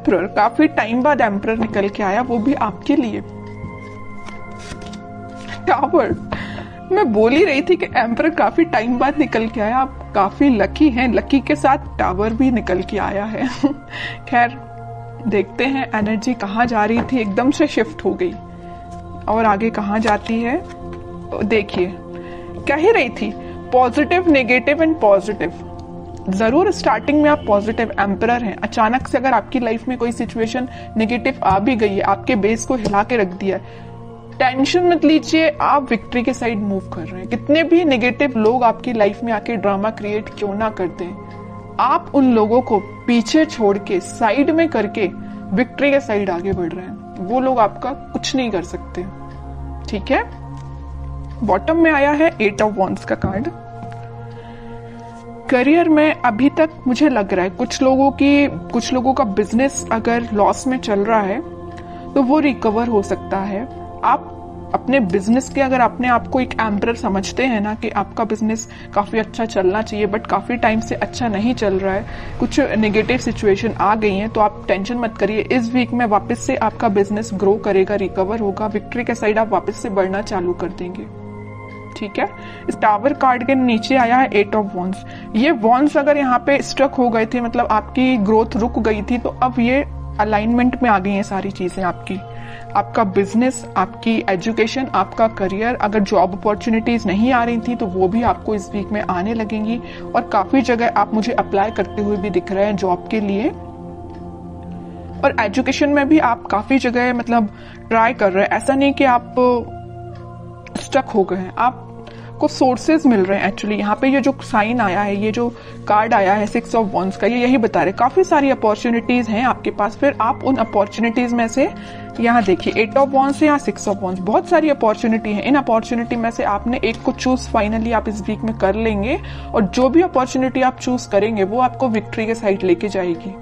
Emperor, काफी time बाद emperor निकल के आया, वो भी आपके लिए। टावर, मैं बोल ही रही थी कि एम्परर काफी टाइम बाद निकल के आया, आप काफी लकी हैं, लकी के साथ टावर भी निकल के आया है। खैर देखते हैं एनर्जी कहाँ जा रही थी, एकदम से शिफ्ट हो गई और आगे कहाँ जाती है। देखिए कह ही रही थी पॉजिटिव, नेगेटिव एंड पॉजिटिव। जरूर स्टार्टिंग में आप पॉजिटिव एम्परर हैं, अचानक से अगर आपकी लाइफ में कोई सिचुएशन नेगेटिव आ भी गई है, आपके बेस को हिला के रख दिया है, टेंशन मत लीजिए, आप विक्ट्री के साइड मूव कर रहे हैं। कितने भी नेगेटिव लोग आपकी लाइफ में आके ड्रामा क्रिएट क्यों ना करते हैं, आप उन लोगों को पीछे छोड़ के साइड में करके विक्ट्री के साइड आगे बढ़ रहे हैं। वो लोग आपका कुछ नहीं कर सकते, ठीक है। बॉटम में आया है 8 ऑफ वॉन्ड्स का कार्ड। करियर में अभी तक मुझे लग रहा है कुछ लोगों का बिजनेस अगर लॉस में चल रहा है तो वो रिकवर हो सकता है। आप अपने बिजनेस के अगर अपने आप को एक एम्परर समझते हैं ना कि आपका बिजनेस काफी अच्छा चलना चाहिए बट काफी टाइम से अच्छा नहीं चल रहा है, कुछ नेगेटिव सिचुएशन आ गई हैं, तो आप टेंशन मत करिए। इस वीक में वापस से आपका बिजनेस ग्रो करेगा, रिकवर होगा, विक्ट्री के साइड आप वापस से बढ़ना चालू कर देंगे, ठीक है। इस टावर कार्ड के नीचे आया है 8 ऑफ वॉन्ड्स। ये वॉन्ड्स अगर यहाँ पे स्ट्रक हो गए थे, मतलब आपकी ग्रोथ रुक गई थी, तो अब ये अलाइनमेंट में आ गई हैं सारी चीजें आपकी। आपका बिजनेस, आपकी एजुकेशन, आपका करियर, अगर जॉब अपॉर्चुनिटीज नहीं आ रही थी तो वो भी आपको इस वीक में आने लगेंगी। और काफी जगह आप मुझे अप्लाई करते हुए भी दिख रहे हैं जॉब के लिए। और एजुकेशन में भी आप काफी जगह मतलब ट्राई कर रहे हैं, ऐसा नहीं कि आप स्टक हो गए हैं, आपको सोर्सेज मिल रहे हैं। एक्चुअली यहाँ पे ये जो साइन आया है, ये जो कार्ड आया है 6 ऑफ वॉन्ड्स का, ये यही बता रहे काफी सारी अपॉर्चुनिटीज हैं आपके पास। फिर आप उन अपॉर्चुनिटीज में से यहाँ देखिए 8 ऑफ वॉन्ड्स या 6 ऑफ वॉन्ड्स, बहुत सारी अपॉर्चुनिटी है। इन अपॉर्चुनिटी में से आपने एक को चूज फाइनली आप इस वीक में कर लेंगे और जो भी अपॉर्चुनिटी आप चूज करेंगे वो आपको विक्ट्री के साइड लेके जाएगी।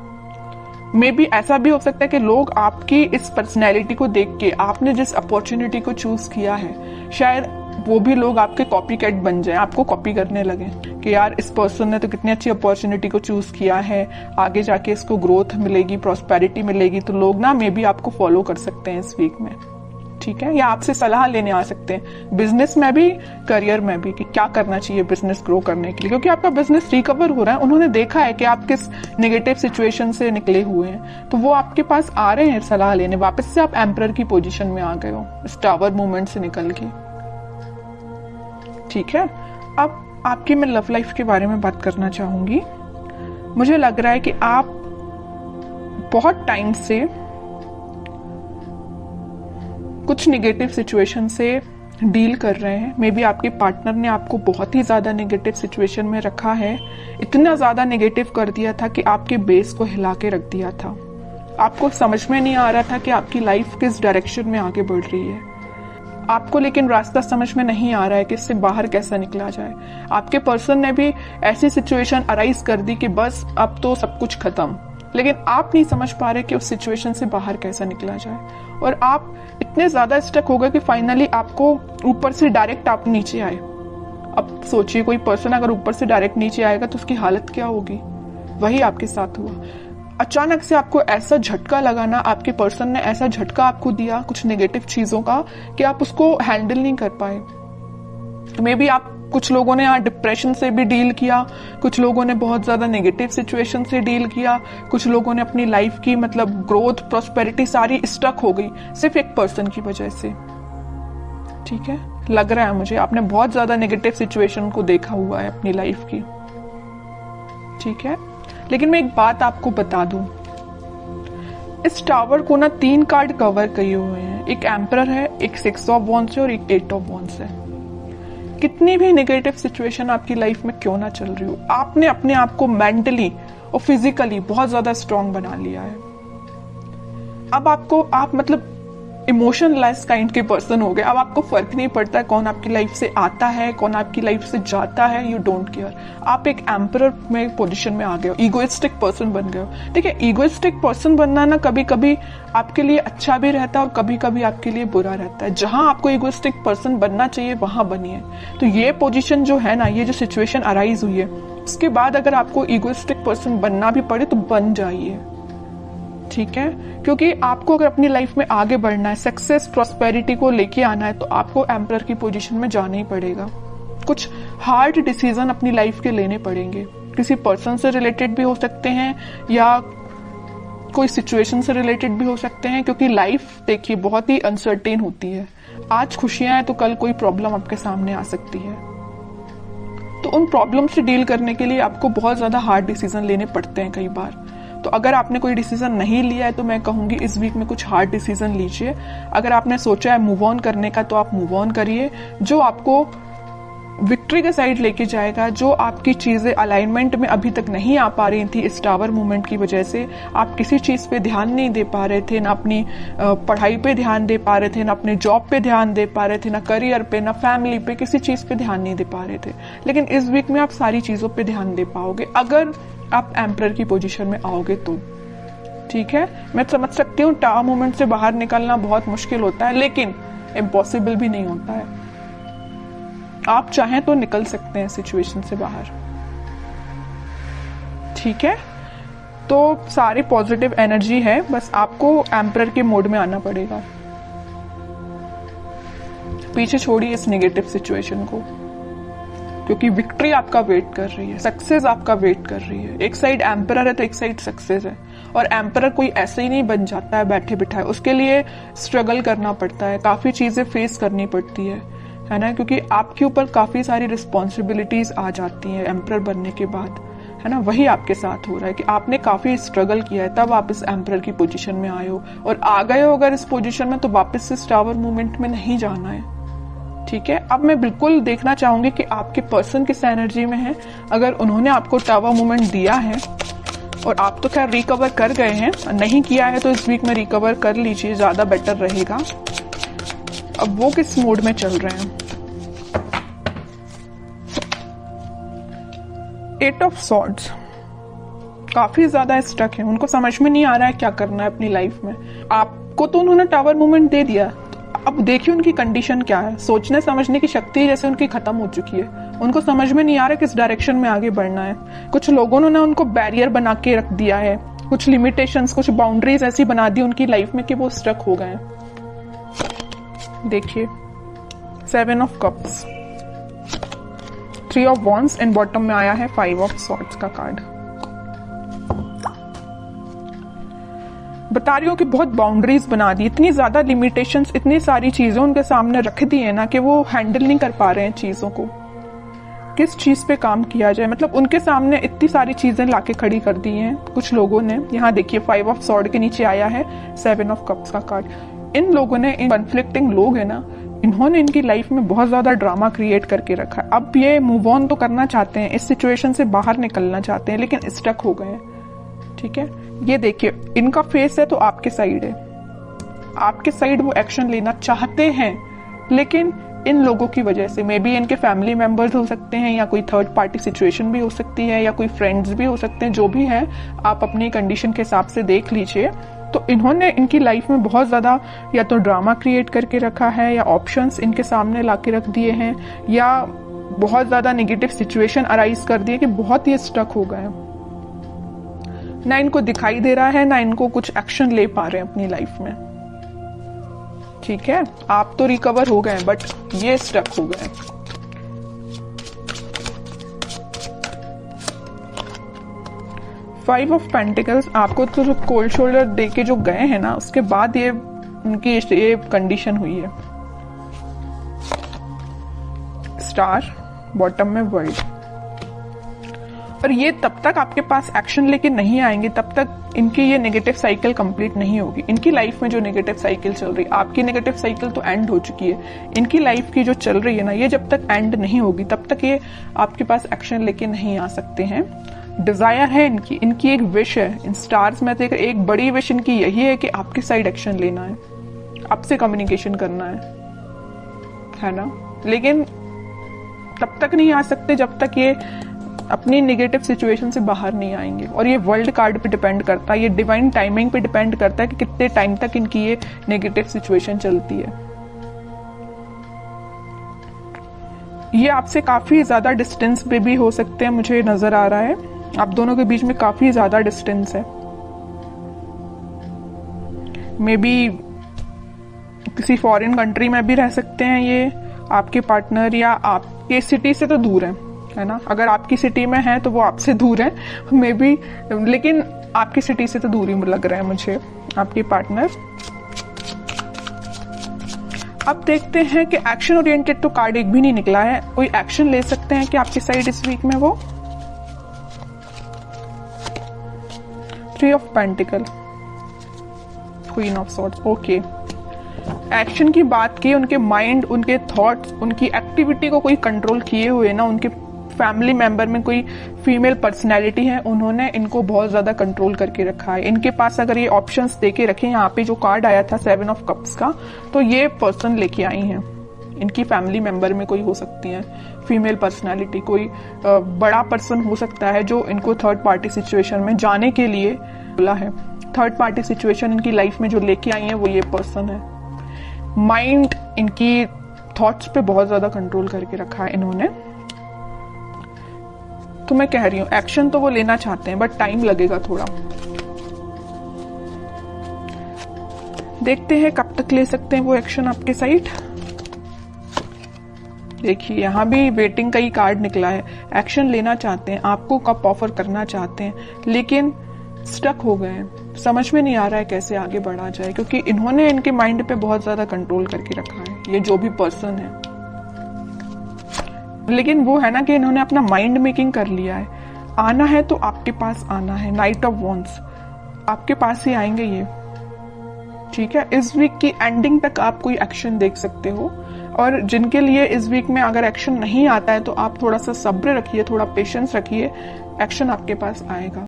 मे बी ऐसा भी हो सकता है कि लोग आपकी इस पर्सनैलिटी को देख के, आपने जिस अपॉर्चुनिटी को चूज किया है, शायद वो भी लोग आपके कॉपी कैट बन जाए, आपको कॉपी करने लगे कि यार इस पर्सन ने तो कितनी अच्छी अपॉर्चुनिटी को चूज किया है, आगे जाके इसको ग्रोथ मिलेगी, प्रॉस्पेरिटी मिलेगी। तो लोग ना मे बी आपको फॉलो कर सकते हैं इस वीक में, ठीक है, या आपसे सलाह लेने आ सकते हैं, बिजनेस में भी, करियर में भी, कि क्या करना चाहिए बिजनेस ग्रो करने के लिए, क्योंकि आपका बिजनेस रिकवर हो रहा है। उन्होंने देखा है कि आप किस नेगेटिव सिचुएशन से निकले हुए हैं, तो वो आपके पास आ रहे हैं सलाह लेने। वापस से आप एम्परर की पोजीशन में आ गए हो इस टावर मूवमेंट से निकल के, ठीक है। अब आपकी मैं लव लाइफ के बारे में बात करना चाहूंगी। मुझे लग रहा है कि आप बहुत टाइम से कुछ नेगेटिव सिचुएशन से डील कर रहे हैं। मे बी आपके पार्टनर ने आपको बहुत ही ज्यादा नेगेटिव सिचुएशन में रखा है, इतना ज्यादा नेगेटिव कर दिया था कि आपके बेस को हिला के रख दिया था। आपको समझ में नहीं आ रहा था कि आपकी लाइफ किस डायरेक्शन में आगे बढ़ रही है। आपको लेकिन रास्ता समझ में नहीं आ रहा है कि इससे बाहर कैसा निकला जाए। आपके पर्सन ने भी ऐसी सिचुएशन अराइज कर दी कि बस अब तो सब कुछ खत्म, लेकिन आप नहीं समझ पा रहे कि उस सिचुएशन से बाहर कैसा निकला जाए। और आप इतने ज्यादा स्टक हो गए कि फाइनली आपको ऊपर से डायरेक्ट आप नीचे आए। अब सोचिए कोई पर्सन अगर ऊपर से डायरेक्ट नीचे आएगा तो उसकी हालत क्या होगी। वही आपके साथ हुआ। अचानक से आपको ऐसा झटका लगा ना, आपके पर्सन ने ऐसा झटका आपको दिया कुछ नेगेटिव चीजों का कि आप उसको हैंडल नहीं कर पाए। मे बी आप, कुछ लोगों ने यहाँ डिप्रेशन से भी डील किया, कुछ लोगों ने बहुत ज्यादा नेगेटिव सिचुएशन से डील किया, कुछ लोगों ने अपनी लाइफ की मतलब ग्रोथ, प्रॉस्पेरिटी सारी स्टक हो गई सिर्फ एक पर्सन की वजह से, ठीक है। लग रहा है मुझे आपने बहुत ज्यादा नेगेटिव सिचुएशन को देखा हुआ है अपनी लाइफ की, ठीक है। लेकिन मैं एक बात आपको बता दूं, इस टावर को ना 3 कार्ड कवर किए हुए हैं। एक एम्परर है, एक 6 ऑफ वॉन्ड्स है और एक 8 ऑफ वॉन्ड्स है। कितनी भी नेगेटिव सिचुएशन आपकी लाइफ में क्यों ना चल रही हो, आपने अपने आप को मेंटली और फिजिकली बहुत ज्यादा स्ट्रांग बना लिया है। अब आप मतलब इमोशनलेस काइंड के पर्सन हो गए। अब आपको फर्क नहीं पड़ता है कौन आपकी लाइफ से आता है, कौन आपकी लाइफ से जाता है, यू डोंट केयर। आप एक एम्परर में पोजीशन में आ गए हो, ईगोइस्टिक पर्सन बन गए हो। ठीक है, ईगोइस्टिक पर्सन बनना ना कभी कभी आपके लिए अच्छा भी रहता है और कभी कभी आपके लिए बुरा रहता है। जहां आपको ईगोइस्टिक पर्सन बनना चाहिए वहां बनिए। तो ये पोजीशन जो है ना, ये जो सिचुएशन अराइज हुई है, उसके बाद अगर आपको ईगोइस्टिक पर्सन बनना भी पड़े तो बन जाइए। ठीक है, क्योंकि आपको अगर अपनी लाइफ में आगे बढ़ना है, सक्सेस प्रॉस्पेरिटी को लेके आना है, तो आपको एम्परर की पोजीशन में जाना ही पड़ेगा। कुछ हार्ड डिसीजन अपनी लाइफ के लेने पड़ेंगे, किसी पर्सन से रिलेटेड भी हो सकते हैं या कोई सिचुएशन से रिलेटेड भी हो सकते हैं, क्योंकि लाइफ देखिए बहुत ही अनसर्टेन होती है। आज खुशियां हैं तो कल कोई प्रॉब्लम आपके सामने आ सकती है, तो उन प्रॉब्लम से डील करने के लिए आपको बहुत ज्यादा हार्ड डिसीजन लेने पड़ते हैं कई बार। तो अगर आपने कोई डिसीजन नहीं लिया है तो मैं कहूंगी इस वीक में कुछ हार्ड डिसीजन लीजिए। अगर आपने सोचा है मूव ऑन करने का तो आप मूव ऑन करिए, जो आपको विक्ट्री के साइड लेके जाएगा। जो आपकी चीजें अलाइनमेंट में अभी तक नहीं आ पा रही थी इस टावर मूवमेंट की वजह से, आप किसी चीज पे ध्यान नहीं दे पा रहे थे, ना अपनी पढ़ाई पे ध्यान दे पा रहे थे, ना अपने जॉब पे ध्यान दे पा रहे थे, ना करियर पे, ना फैमिली पे, किसी चीज पे ध्यान नहीं दे पा रहे थे। लेकिन इस वीक में आप सारी चीजों पे ध्यान दे पाओगे अगर आप एम्परर की पोजीशन में आओगे तो। ठीक है, मैं समझ सकती हूँ टावर मूवमेंट से बाहर निकलना बहुत मुश्किल होता है, लेकिन इम्पॉसिबल भी नहीं होता है। आप चाहें तो निकल सकते हैं सिचुएशन से बाहर। ठीक है, तो सारी पॉजिटिव एनर्जी है, बस आपको एम्परर के मोड में आना पड़ेगा। पीछे छोड़िए इस नेगेटिव सिचुएशन को, क्योंकि विक्ट्री आपका वेट कर रही है, सक्सेस आपका वेट कर रही है। एक साइड एम्परर है तो एक साइड सक्सेस है, और एम्परर कोई ऐसे ही नहीं बन जाता है बैठे बिठाए, उसके लिए स्ट्रगल करना पड़ता है, काफी चीजें फेस करनी पड़ती है ना, क्योंकि आपके ऊपर काफी सारी रिस्पॉन्सिबिलिटीज आ जाती हैं एम्परर बनने के बाद, है ना। वही आपके साथ हो रहा है कि आपने काफी स्ट्रगल किया है, तब आप इस एम्परर की पोजीशन में आए हो, और आ गए हो अगर इस पोजीशन में तो वापस से टावर मूवमेंट में नहीं जाना है। ठीक है, अब मैं बिल्कुल देखना चाहूंगी कि आपके पर्सन किस एनर्जी में है। अगर उन्होंने आपको टावर मूवमेंट दिया है और आप तो खैर रिकवर कर गए हैं, नहीं किया है तो इस वीक में रिकवर कर लीजिए, ज्यादा बेटर रहेगा। अब वो किस मोड में चल रहे हैं। 8 ऑफ सॉर्ड्स, काफी ज्यादा स्टक है, उनको समझ में नहीं आ रहा है क्या करना है अपनी लाइफ में। आपको तो उन्होंने टावर मूवमेंट दे दिया, अब देखिए उनकी कंडीशन क्या है। सोचने समझने की शक्ति जैसे उनकी खत्म हो चुकी है, उनको समझ में नहीं आ रहा किस डायरेक्शन में आगे बढ़ना है। कुछ लोगों ने उनको बैरियर बना के रख दिया है, कुछ लिमिटेशंस, कुछ बाउंड्रीज ऐसी बना दी उनकी लाइफ में कि वो स्ट्रक हो गए हैं। देखिए 7 of cups, 3 of wands and bottom में आया है 5 ऑफ सॉर्ड्स का कार्ड। बता रही हूँ कि बहुत बाउंड्रीज बना दी, इतनी ज्यादा लिमिटेशंस, इतनी सारी चीजें उनके सामने रख दी है ना कि वो हैंडल नहीं कर पा रहे हैं चीजों को। किस चीज पे काम किया जाए, मतलब उनके सामने इतनी सारी चीजें लाके खड़ी कर दी हैं कुछ लोगों ने। यहाँ देखिए 5 ऑफ सॉर्ड के नीचे आया है 7 ऑफ कप्स का कार्ड। इन लोगों ने, इन कन्फ्लिक्टिंग लोग है ना, इन्होंने इनकी लाइफ में बहुत ज्यादा ड्रामा क्रिएट करके रखा है। अब ये मूव ऑन तो करना चाहते हैं, इस सिचुएशन से बाहर निकलना चाहते हैं, लेकिन स्टक हो गए हैं। ठीक है, ये देखिए इनका फेस है तो आपके साइड है, आपके साइड वो एक्शन लेना चाहते हैं, लेकिन इन लोगों की वजह से, मे बी इनके फैमिली मेंबर्स हो सकते हैं, या कोई थर्ड पार्टी सिचुएशन भी हो सकती है, या कोई फ्रेंड्स भी हो सकते हैं, जो भी है आप अपनी कंडीशन के हिसाब से देख लीजिए। तो इन्होंने इनकी लाइफ में बहुत ज्यादा या तो ड्रामा क्रिएट करके रखा है, या ऑप्शंस इनके सामने लाके रख दिए हैं, या बहुत ज्यादा नेगेटिव सिचुएशन अराइज कर दिए कि बहुत ही स्टक हो गए। ना इनको दिखाई दे रहा है, ना इनको कुछ एक्शन ले पा रहे हैं अपनी लाइफ में। ठीक है, आप तो रिकवर हो गए बट ये स्टक हो गए। फाइव ऑफ पेंटिकल्स, आपको तो कोल्ड शोल्डर दे के जो गए हैं ना, उसके बाद ये उनकी ये कंडीशन हुई है। स्टार, बॉटम में वर्ल्ड। और ये तब तक आपके पास एक्शन लेके नहीं आएंगे, तब तक इनकी ये नेगेटिव साइकिल कंप्लीट नहीं होगी। इनकी लाइफ में जो नेगेटिव साइकिल चल रही है, आपकी नेगेटिव साइकिल तो एंड हो चुकी है, इनकी लाइफ की जो चल रही है ना, ये जब तक एंड नहीं होगी तब तक ये आपके पास एक्शन लेके नहीं आ सकते हैं। डिजायर है इनकी, इनकी एक विश है। इन स्टार्स में देख एक बड़ी विश इनकी यही है कि आपकी साइड एक्शन लेना है, आपसे कम्युनिकेशन करना है ना। लेकिन तब तक नहीं आ सकते जब तक ये अपनी नेगेटिव सिचुएशन से बाहर नहीं आएंगे। और ये वर्ल्ड कार्ड पे डिपेंड करता है, ये डिवाइन टाइमिंग पे डिपेंड करता है कि कितने टाइम तक इनकी ये नेगेटिव सिचुएशन चलती है। ये आपसे काफी ज्यादा डिस्टेंस पे भी हो सकते हैं, मुझे नजर आ रहा है आप दोनों के बीच में काफी ज्यादा डिस्टेंस है। मे बी किसी फॉरेन कंट्री में भी रह सकते हैं ये आपके पार्टनर, या आपके सिटी से तो दूर है ना। अगर आपकी सिटी में है तो वो आपसे दूर है मे बी, लेकिन आपकी सिटी से तो दूर ही लग रहा है मुझे आपके पार्टनर। अब देखते हैं कि एक्शन ओरिएंटेड तो कार्ड एक भी नहीं निकला है। कोई एक्शन ले सकते हैं कि आपकी साइड इस वीक में वो 3 of pentacle, queen of swords. Okay, action की बात की, उनके माइंड, उनके थॉट्स, उनकी एक्टिविटी को कोई कंट्रोल किए हुए ना, उनके फैमिली मेंबर में कोई फीमेल पर्सनैलिटी है, उन्होंने इनको बहुत ज्यादा कंट्रोल करके रखा है। इनके पास अगर ये ऑप्शंस देके रखे, यहाँ पे जो कार्ड आया था 7 ऑफ कप्स का, तो ये पर्सन लेके आई हैं। इनकी फैमिली मेंबर में कोई हो सकती है फीमेल पर्सनैलिटी, कोई बड़ा पर्सन हो सकता है जो इनको थर्ड पार्टी सिचुएशन में जाने के लिए बोला है। थर्ड पार्टी सिचुएशन इनकी लाइफ में जो लेके आई है वो ये पर्सन है। माइंड, इनकी थॉट्स पे बहुत ज्यादा कंट्रोल करके रखा है इन्होंने। तो मैं कह रही हूं एक्शन तो वो लेना चाहते हैं बट टाइम लगेगा थोड़ा। देखते हैं कब तक ले सकते हैं वो एक्शन आपके साइड। देखिए यहां भी वेटिंग का ही कार्ड निकला है। एक्शन लेना चाहते हैं, आपको कब ऑफर करना चाहते हैं, लेकिन स्टक हो गए हैं। समझ में नहीं आ रहा है कैसे आगे बढ़ा जाए, क्योंकि इन्होंने इनके माइंड पे बहुत ज्यादा कंट्रोल करके रखा है, ये जो भी पर्सन है। लेकिन वो है ना कि इन्होंने अपना माइंड मेकिंग कर लिया है। आना है तो आपके पास आना है। नाइट ऑफ वॉन्ड्स, आपके पास ही आएंगे ये, ठीक है। इस वीक की एंडिंग तक आप कोई एक्शन देख सकते हो, और जिनके लिए इस वीक में अगर एक्शन नहीं आता है तो आप थोड़ा सा सब्र रखिए, थोड़ा पेशेंस रखिए, एक्शन आपके पास आएगा।